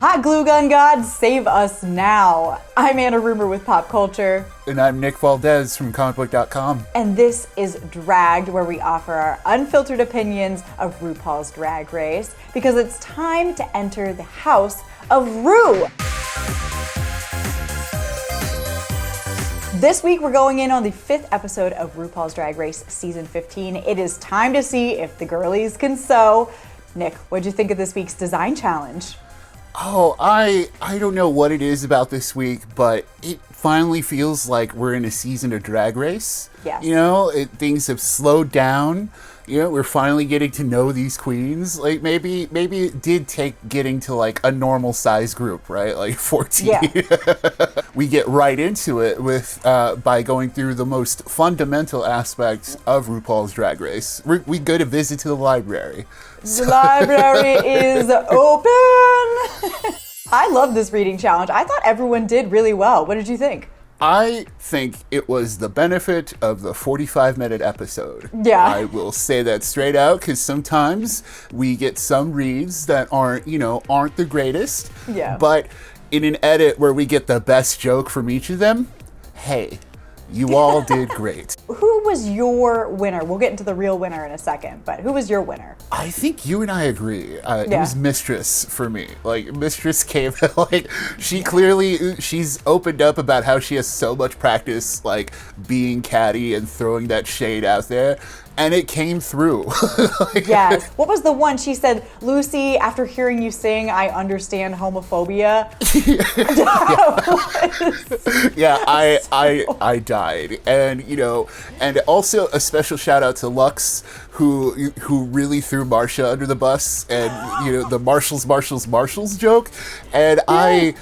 Hot glue gun gods, save us now. I'm Anna Rumor with Pop Culture. And I'm Nick Valdez from comicbook.com. And this is Dragged, where we offer our unfiltered opinions of RuPaul's Drag Race, because it's time to enter the house of Ru. This week we're going in on the 5th episode of RuPaul's Drag Race Season 15. It is time to see if the girlies can sew. Nick, what'd you think of this week's design challenge? Oh, I don't know what it is about this week, but it finally feels like we're in a season of Drag Race. Yes. You know, things have slowed down. You know, we're finally getting to know these queens. Like, maybe it did take getting to, like, a normal size group, right? Like, 14. Yeah. We get right into it with by going through the most fundamental aspects of RuPaul's Drag Race. We go to visit to the library. The library is open! I love this reading challenge. I thought everyone did really well. What did you think? I think it was the benefit of the 45-minute episode. Yeah. I will say that straight out, because sometimes we get some reads that aren't the greatest. Yeah. But in an edit where we get the best joke from each of them, hey, you all did great. Who was your winner? We'll get into the real winner in a second, but who was your winner? I think you and I agree. It was Mistress for me. Like, Mistress came, like, she's opened up about how she has so much practice, like, being catty and throwing that shade out there. And it came through. Yes. What was the one? She said, Lucy, after hearing you sing, I understand homophobia. Yeah, I died. And, and also a special shout out to Lux, who really threw Marsha under the bus, and, the Marshalls joke. And I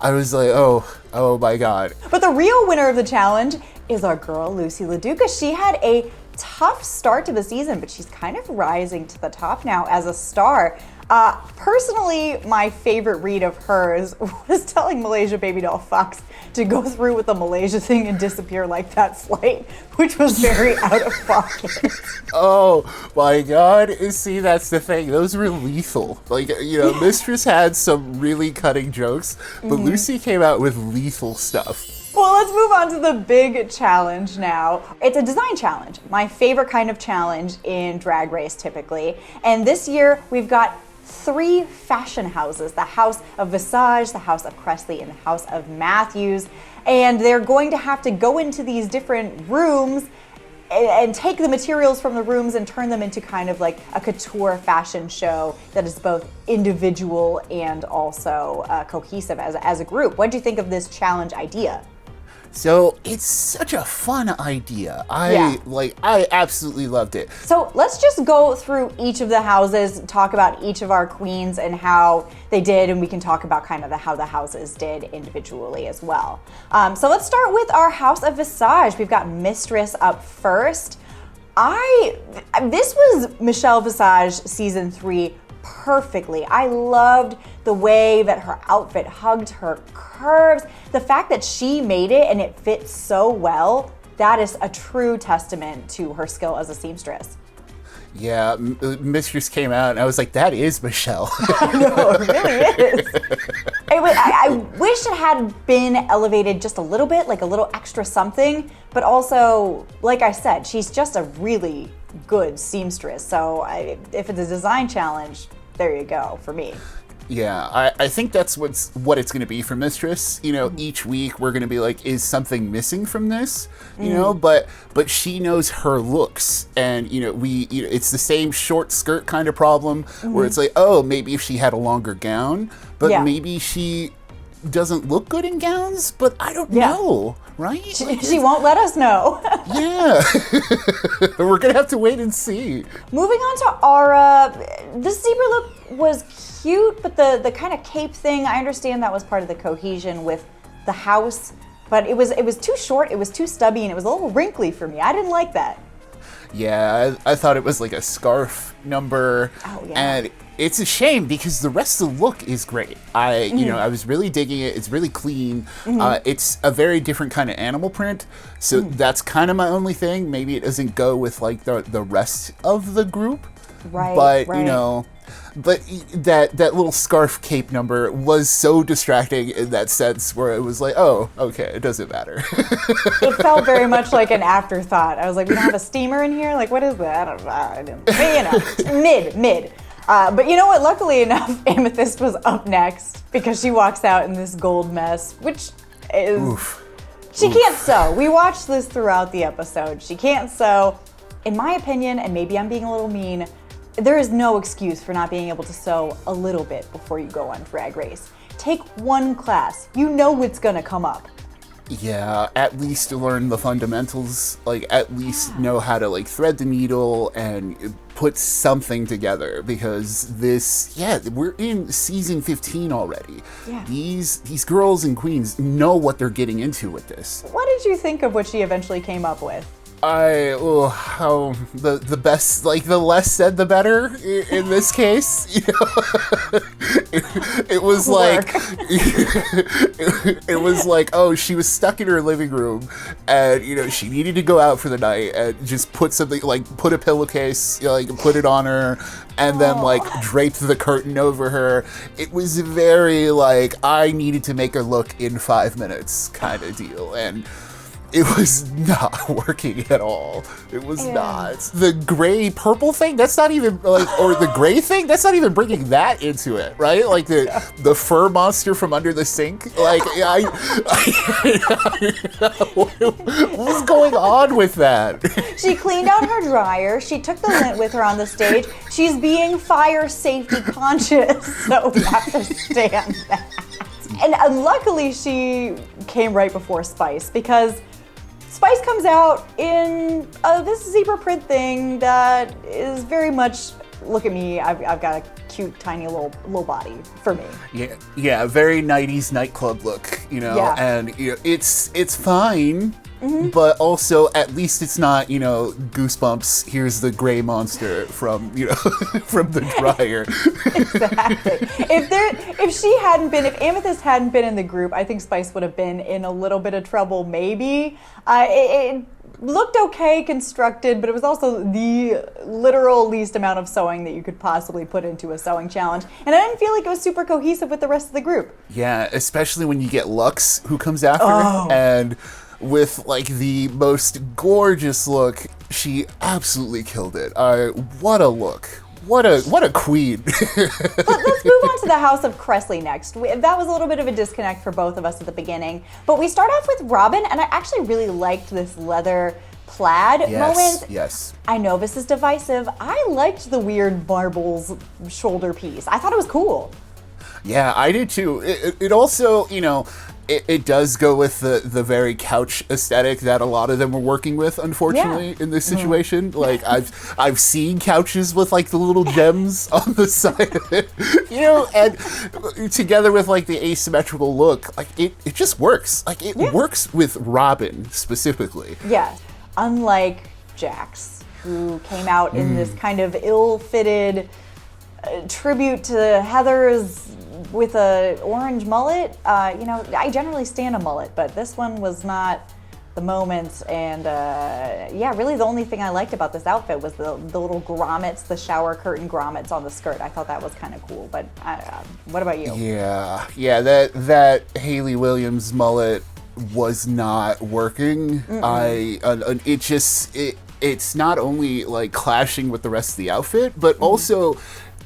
was like, oh my God. But the real winner of the challenge is our girl, Lucy LaDuca. She had a tough start to the season, but she's kind of rising to the top now as a star. Personally, my favorite read of hers was telling Malaysia Baby Doll Fox to go through with the Malaysia thing and disappear like that flight, which was very out of pocket. Oh my God. See, that's the thing. Those were lethal. Like, Mistress had some really cutting jokes, but Lucy came out with lethal stuff. Well, let's move on to the big challenge now. It's a design challenge, my favorite kind of challenge in Drag Race typically. And this year we've got 3 fashion houses, the House of 𝐏𝐸𝐴𝐠, the House of Kressley, and the House of Matthews. And they're going to have to go into these different rooms and take the materials from the rooms and turn them into kind of like a couture fashion show that is both individual and also cohesive as a group. What do you think of this challenge idea? So it's such a fun idea. I absolutely loved it. So let's just go through each of the houses, talk about each of our queens and how they did, and we can talk about kind of how the houses did individually as well. So let's start with our House of 𝐏𝐸𝐴𝐠. We've got Mistress up first. This was Michelle Visage season 3 perfectly. I loved the way that her outfit hugged her curves. The fact that she made it and it fits so well, that is a true testament to her skill as a seamstress. Yeah, Mistress came out and I was like, that is Michelle. I know, it really is. I wish it had been elevated just a little bit, like a little extra something, but also, like I said, she's just a really good seamstress. So if it's a design challenge, there you go for me. Yeah, I think that's what it's going to be for Mistress. Each week we're going to be like, is something missing from this? But she knows her looks, and it's the same short skirt kind of problem where it's like, oh, maybe if she had a longer gown, but maybe she doesn't look good in gowns, but I don't know, right? She won't let us know. Yeah. We're going to have to wait and see. Moving on to Aura, this zebra look was cute, but the kind of cape thing, I understand that was part of the cohesion with the house, but it was too short, it was too stubby, and it was a little wrinkly for me. I didn't like that. Yeah, I thought it was like a scarf number. Oh, yeah. And it's a shame because the rest of the look is great. I was really digging it. It's really clean. It's a very different kind of animal print. So that's kind of my only thing. Maybe it doesn't go with like the rest of the group. Right, but right. you know, but that little scarf cape number was so distracting in that sense, where it was like, oh, okay, it doesn't matter. It felt very much like an afterthought. I was like, we don't have a steamer in here? Like, what is that? I don't know. But, you know, mid. But you know what? Luckily enough, Amethyst was up next because she walks out in this gold mess, which is... Oof. She can't sew. We watched this throughout the episode. She can't sew. In my opinion, and maybe I'm being a little mean, there is no excuse for not being able to sew a little bit before you go on Drag Race. Take one class. You know what's gonna come up. Yeah, at least learn the fundamentals, like at least know how to like thread the needle and put something together, because we're in season 15 already. Yeah. These girls and queens know what they're getting into with this. What did you think of what she eventually came up with? The best, like the less said the better in this case. You know? it was like it was like, oh, she was stuck in her living room and you know she needed to go out for the night and just put something, like put a pillowcase, you know, like put it on her and then like draped the curtain over her. It was very like, I needed to make her look in 5 minutes kind of deal, and it was not working at all. It was not. The gray purple thing, that's not even like, or the gray thing, that's not even bringing that into it, right? Like the fur monster from under the sink. Like, what was going on with that? She cleaned out her dryer. She took the lint with her on the stage. She's being fire safety conscious, so we have to stand that. And luckily she came right before Spice, because Spice comes out in this zebra print thing that is very much, look at me, I've got a cute tiny little body for me. Yeah, very 90s nightclub look, you know, and you know, it's fine. Mm-hmm. But also, at least it's not, you know, Goosebumps, here's the gray monster from, you know, from the dryer. Exactly. If Amethyst hadn't been in the group, I think Spice would have been in a little bit of trouble, maybe. It looked okay constructed, but it was also the literal least amount of sewing that you could possibly put into a sewing challenge. And I didn't feel like it was super cohesive with the rest of the group. Yeah, especially when you get Lux, who comes after, and with like the most gorgeous look, she absolutely killed it. What a look. What a queen. Let's move on to the House of Kressley next. That was a little bit of a disconnect for both of us at the beginning. But we start off with Robin, and I actually really liked this leather plaid moment. Yes. I know this is divisive. I liked the weird marbles shoulder piece. I thought it was cool. Yeah, I did too. It also, you know, it does go with the very couch aesthetic that a lot of them were working with, unfortunately, in this situation. Like I've seen couches with like the little gems on the side of it, you know, and together with like the asymmetrical look, like it just works. Like it works with Robin specifically. Yeah, unlike Jax, who came out in this kind of ill-fitted tribute to Heather's with a orange mullet. You know, I generally stand a mullet, but this one was not the moment. And yeah, really the only thing I liked about this outfit was the little grommets, the shower curtain grommets on the skirt. I thought that was kind of cool. But what about you? Yeah, that Hayley Williams mullet was not working. It's not only like clashing with the rest of the outfit, but also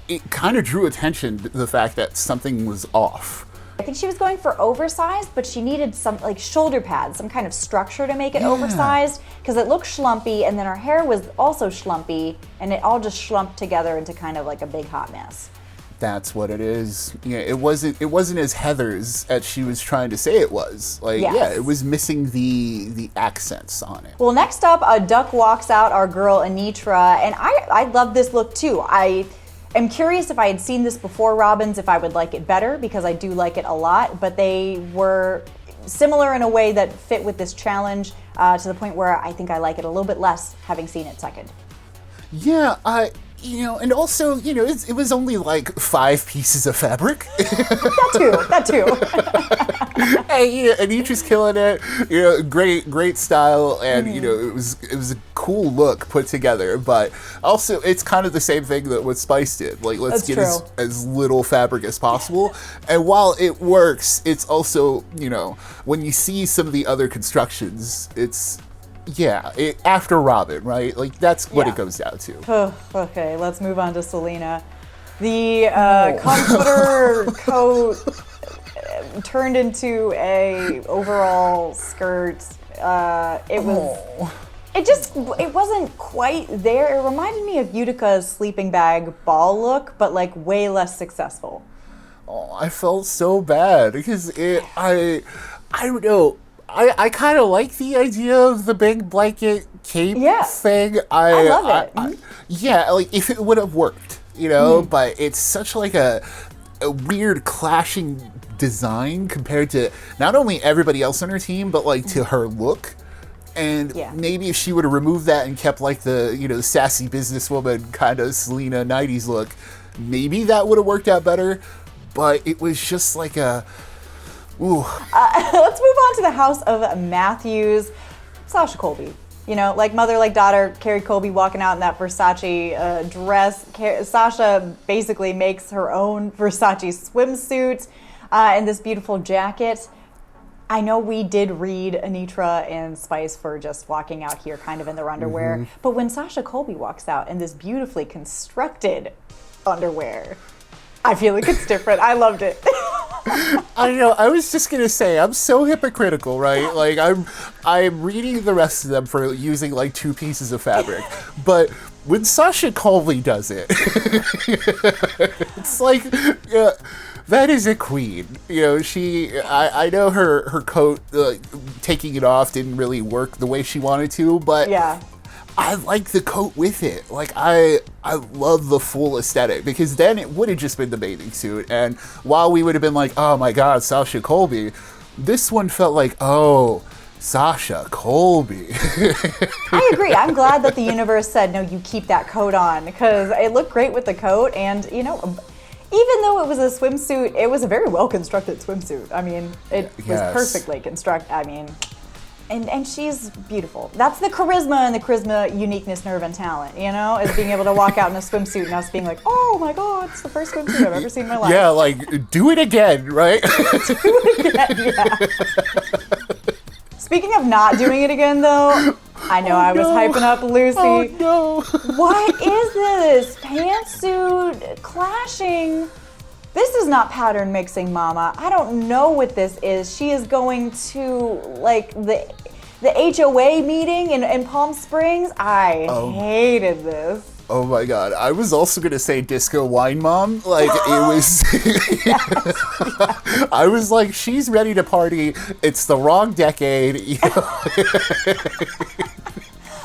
it kind of drew attention to the fact that something was off. I think she was going for oversized, but she needed some like shoulder pads, some kind of structure to make it oversized, because it looked schlumpy, and then her hair was also schlumpy, and it all just schlumped together into kind of like a big hot mess. That's what it is. Yeah, it wasn't as Heather's as she was trying to say it was. Like, yeah, it was missing the accents on it. Well, next up, a duck walks out, our girl Anitra, and I love this look too. I'm curious if I had seen this before Robin's, if I would like it better, because I do like it a lot, but they were similar in a way that fit with this challenge to the point where I think I like it a little bit less having seen it second. Yeah, And also, it was only like 5 pieces of fabric. That too. Hey, Anitra's killing it. Great style, and it was a cool look put together. But also, it's kind of the same thing that what Spice did. Like, let's get as little fabric as possible. And while it works, it's also when you see some of the other constructions, it's. Yeah, after Robin, right? Like, that's what it goes down to. Okay, let's move on to Selena. The comforter coat turned into a overall skirt. It wasn't quite there. It reminded me of Utica's sleeping bag ball look, but like way less successful. Oh, I felt so bad because I don't know. I kind of like the idea of the big blanket cape thing. I love it. Like if it would have worked, but it's such like a weird clashing design compared to not only everybody else on her team, but like to her look. And maybe if she would have removed that and kept like the, the sassy businesswoman kind of Selena 90s look, maybe that would have worked out better. But it was just like a... Ooh. Let's move on to the house of Matthews. Sasha Colby. Like mother, like daughter, Carrie Colby walking out in that Versace dress. Sasha basically makes her own Versace swimsuit and this beautiful jacket. I know we did read Anitra and Spice for just walking out here kind of in their underwear, but when Sasha Colby walks out in this beautifully constructed underwear, I feel like it's different. I loved it. I know. I was just gonna say I'm so hypocritical, right? Like I'm reading the rest of them for using like 2 pieces of fabric, but when Sasha Colby does it, it's like that is a queen. I know her coat taking it off didn't really work the way she wanted to, but I like the coat with it. Like, I love the full aesthetic, because then it would have just been the bathing suit. And while we would have been like, oh my God, Sasha Colby, this one felt like, oh, Sasha Colby. I agree. I'm glad that the universe said, no, you keep that coat on, because it looked great with the coat. And, even though it was a swimsuit, it was a very well-constructed swimsuit. I mean, it was perfectly constructed. I mean... And she's beautiful. That's the charisma and the charisma, uniqueness, nerve, and talent, is being able to walk out in a swimsuit and us being like, oh my God, it's the first swimsuit I've ever seen in my life. Yeah, like, do it again, right? Do it again, yeah. Speaking of not doing it again, though, I know I was hyping up Lucy. Oh no. What is this? Pantsuit clashing. This is not pattern mixing, Mama. I don't know what this is. She is going to, like, the HOA meeting in Palm Springs. I hated this. Oh my God. I was also going to say disco wine mom. Like, it was... I was like, she's ready to party. It's the wrong decade.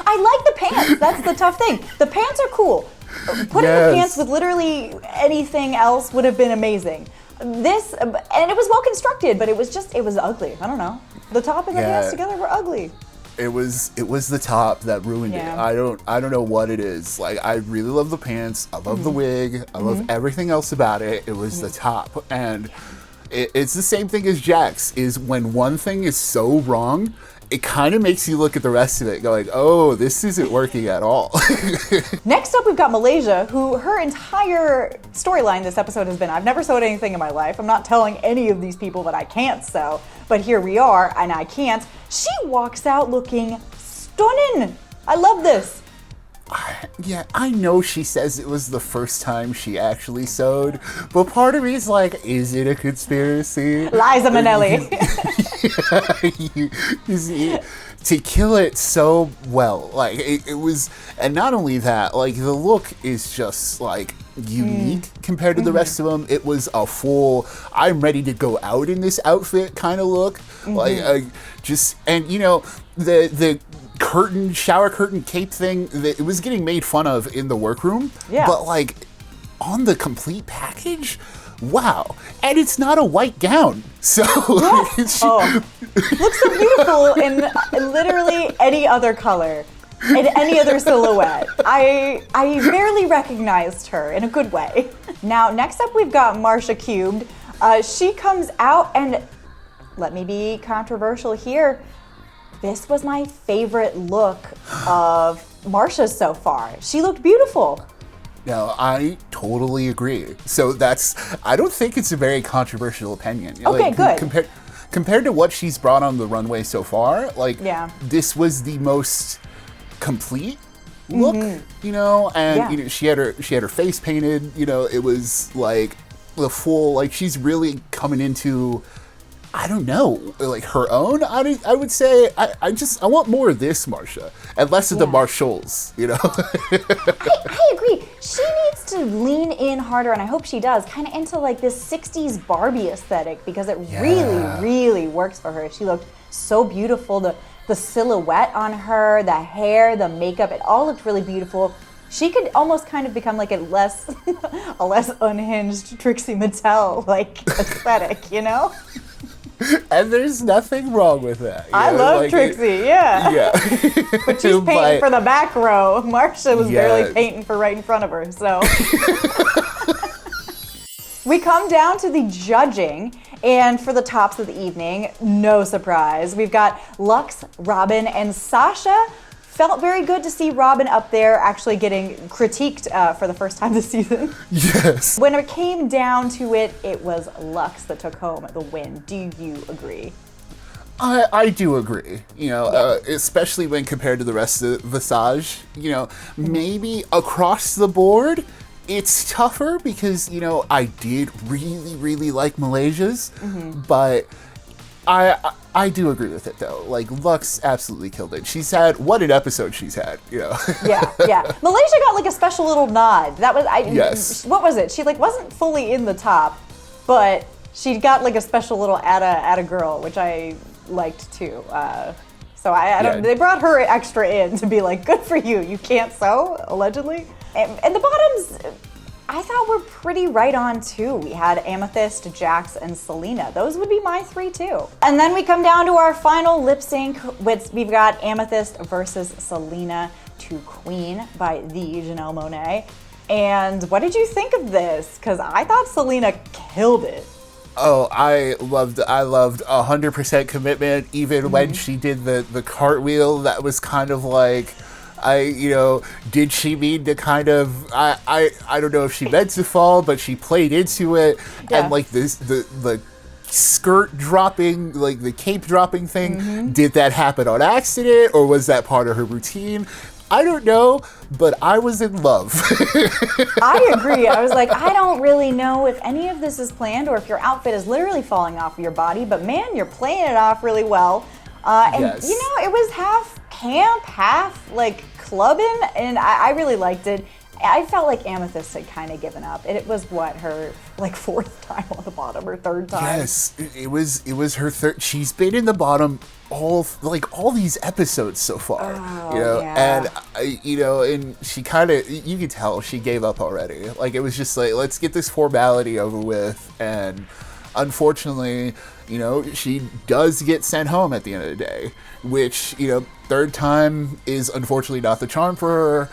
I like the pants. That's the tough thing. The pants are cool. Putting the pants with literally anything else would have been amazing. This, and it was well constructed, but it was ugly. I don't know. The top and the pants together were ugly. It was the top that ruined it. I don't know what it is. Like, I really love the pants. I love the wig. I love everything else about it. It was the top. And it's the same thing as Jax, is when one thing is so wrong, it kind of makes you look at the rest of it going, oh, this isn't working at all. Next up, we've got Malaysia, who her entire storyline this episode has been, I've never sewed anything in my life. I'm not telling any of these people that I can't sew, but here we are, and I can't. She walks out looking stunning. I love this. Yeah, I know she says it was the first time she actually sewed, but part of me is like, is it a conspiracy? Liza Minnelli. You see, to kill it so well, like it was, and not only that, like the look is just like unique compared to the rest of them. It was a full, I'm ready to go out in this outfit kind of look, like just, and the shower curtain cape thing, that it was getting made fun of in the workroom, but like on the complete package, wow. And it's not a white gown, so looks so beautiful in literally any other color. in any other silhouette. I barely recognized her in a good way. Now, next up we've got Marsha Cubed. She comes out, and let me be controversial here. This was my favorite look of Marsha's so far. She looked beautiful. No, I totally agree. So I don't think it's a very controversial opinion. Okay, good. Compared to what she's brought on the runway so far, this was the most complete look, and she had her face painted, it was like the full, she's really coming into, I don't know, her own. I would say I want more of this Marsha and less of the Marshalls, I agree. She needs to lean in harder, and I hope she does, kind of into this 60s Barbie aesthetic, because it really, really works for her. She looked so beautiful. The silhouette on her, the hair, the makeup, it all looked really beautiful. She could almost kind of become a less unhinged Trixie Mattel aesthetic, And there's nothing wrong with that. I love Trixie, yeah. But she's painting for the back row. Marsha was barely painting for right in front of her, so. We come down to the judging, and for the tops of the evening, no surprise, we've got Luxx, Robin, and Sasha. Felt very good to see Robin up there actually getting critiqued for the first time this season. Yes. When it came down to it, it was Luxx that took home the win. Do you agree? I do agree, especially when compared to the rest of Visage. Maybe across the board, it's tougher because, I did really, really like Malaysia's, but I do agree with it though. Luxx absolutely killed it. She's had, what an episode she's had, Yeah. Malaysia got a special little nod. That was, yes. What was it? She wasn't fully in the top, but she got a special little atta girl, which I liked too. So I don't, they brought her extra in to be good for you. You can't sew, allegedly. And the bottoms, I thought were pretty right on too. We had Amethyst, Jax, and Selena. Those would be my three too. And then we come down to our final lip sync, which we've got Amethyst versus Selena to Queen by the Janelle Monáe. And what did you think of this? Because I thought Selena killed it. Oh, I loved 100% commitment. Even when she did the cartwheel, that was kind of did she mean to kind of, I don't know if she meant to fall, but she played into it. And the skirt dropping, the cape dropping thing, did that happen on accident, or was that part of her routine? I don't know, but I was in love. I agree. I was I don't really know if any of this is planned or if your outfit is literally falling off your body, but man, you're playing it off really well. And it was half camp, half clubbing, and I really liked it. I felt like Amethyst had kind of given up. It was her fourth time on the bottom, or third time. Yes, it was her third. She's been in the bottom all these episodes so far. And and she kind of, you could tell she gave up already. It was just let's get this formality over with, and unfortunately, she does get sent home at the end of the day, which, third time is unfortunately not the charm for her.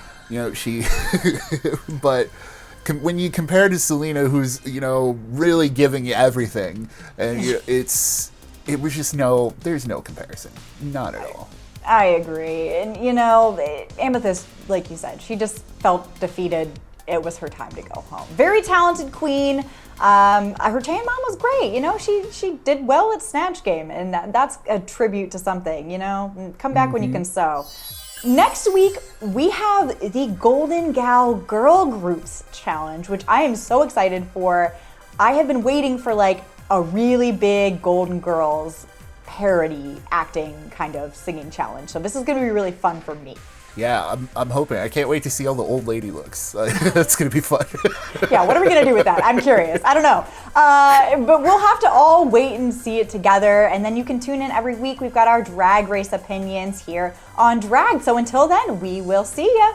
She, but when you compare to Selena, who's, really giving you everything, and it was just there's no comparison. Not at all. I agree. And, Amethyst, like you said, she just felt defeated. It was her time to go home. Very talented queen. Her tan mom was great. She did well at Snatch Game, and that's a tribute to something. Come back when you can sew. Next week, we have the Golden Gal Girl Groups Challenge, which I am so excited for. I have been waiting for a really big Golden Girls parody acting kind of singing challenge. So this is going to be really fun for me. Yeah, I'm hoping. I can't wait to see all the old lady looks. That's going to be fun. Yeah, what are we going to do with that? I'm curious. I don't know. But we'll have to all wait and see it together. And then you can tune in every week. We've got our drag race opinions here on Drag. So until then, we will see ya.